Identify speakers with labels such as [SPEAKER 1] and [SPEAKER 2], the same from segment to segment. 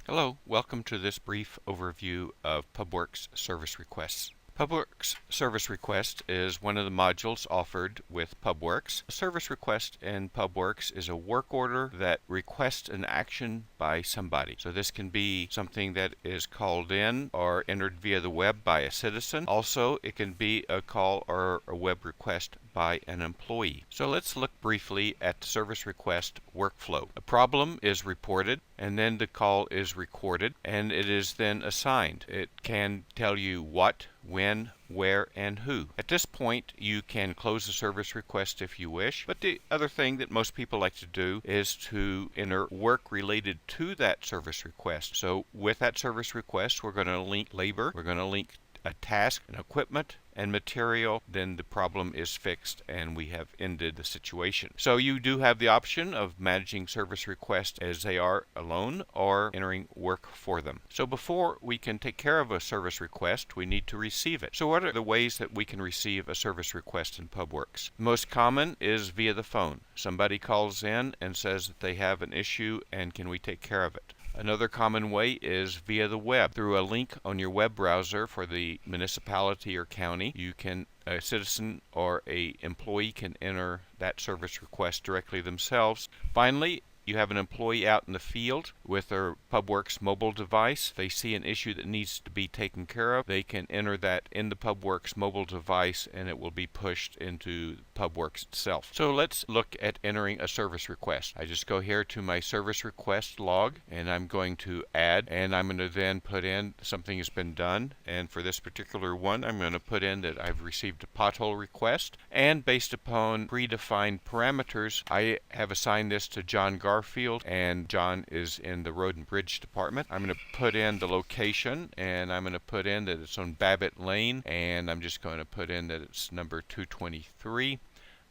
[SPEAKER 1] Hello, welcome to this brief overview of PubWorks service requests. PubWorks service request is one of the modules offered with PubWorks. A service request in PubWorks is a work order that requests an action by somebody. So this can be something that is called in or entered via the web by a citizen. Also, it can be a call or a web request by an employee. So let's look briefly at the service request workflow. A problem is reported, and then the call is recorded, and it is then assigned. It can tell you what, when, where, and who. At this point, you can close the service request if you wish, but the other thing that most people like to do is to enter work related to that service request. So with that service request, we're going to link labor, we're going to link a task, an equipment, and material, then the problem is fixed and we have ended the situation. So you do have the option of managing service requests as they are alone or entering work for them. So before we can take care of a service request, we need to receive it. So what are the ways that we can receive a service request in PubWorks? The most common is via the phone. Somebody calls in and says that they have an issue and can we take care of it. Another common way is via the web. Through a link on your web browser for the municipality or county, a citizen or a employee can enter that service request directly themselves. Finally, you have an employee out in the field with their PubWorks mobile device. They see an issue that needs to be taken care of. They can enter that in the PubWorks mobile device and it will be pushed into PubWorks itself. So let's look at entering a service request. I just go here to my service request log and I'm going to add, and I'm going to then put in something has been done. And for this particular one, I'm going to put in that I've received a pothole request, and based upon predefined parameters, I have assigned this to John Garfield, and John is in the Road and Bridge department. I'm going to put in the location, and I'm going to put in that it's on Babbitt Lane, and I'm just going to put in that it's number 223.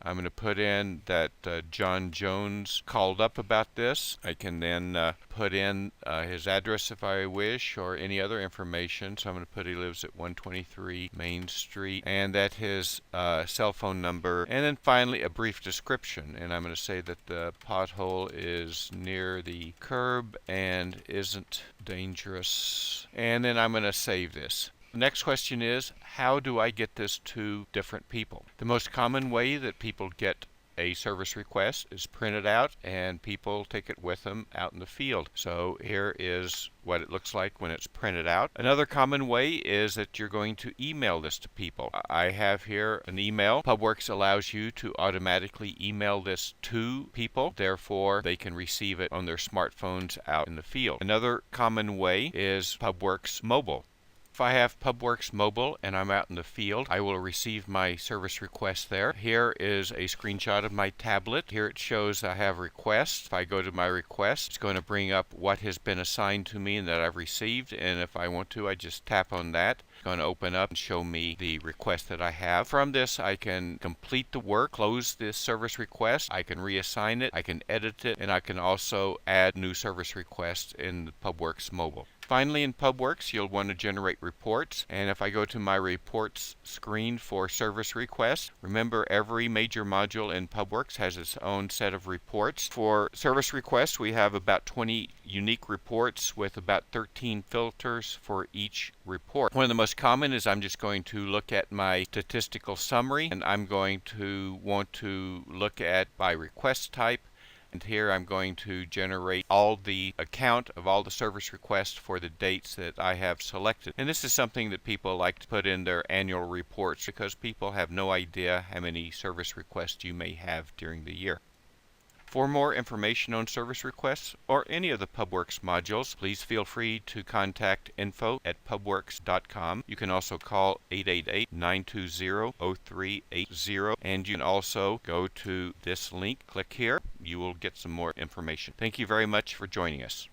[SPEAKER 1] I'm going to put in that John Jones called up about this. I can then put in his address if I wish, or any other information. So I'm going to put he lives at 123 Main Street, and that his cell phone number, and then finally a brief description. And I'm going to say that the pothole is near the curb and isn't dangerous. And then I'm going to save this. The next question is, how do I get this to different people? The most common way that people get a service request is print it out and people take it with them out in the field. So here is what it looks like when it's printed out. Another common way is that you're going to email this to people. I have here an email. PubWorks allows you to automatically email this to people, therefore they can receive it on their smartphones out in the field. Another common way is PubWorks Mobile. If I have PubWorks Mobile and I'm out in the field, I will receive my service request there. Here is a screenshot of my tablet. Here it shows I have requests. If I go to my request, it's going to bring up what has been assigned to me and that I've received. And if I want to, I just tap on that. It's going to open up and show me the request that I have. From this, I can complete the work, close this service request. I can reassign it, I can edit it, and I can also add new service requests in the PubWorks Mobile. Finally, in PubWorks, you'll want to generate reports, and if I go to my reports screen for service requests, remember every major module in PubWorks has its own set of reports. For service requests, we have about 20 unique reports with about 13 filters for each report. One of the most common is I'm just going to look at my statistical summary, and I'm going to want to look at by request type. And here I'm going to generate all the account of all the service requests for the dates that I have selected. And this is something that people like to put in their annual reports because people have no idea how many service requests you may have during the year. For more information on service requests or any of the PubWorks modules, please feel free to contact info@pubworks.com. You can also call 888-920-0380, and you can also go to this link, click here, you will get some more information. Thank you very much for joining us.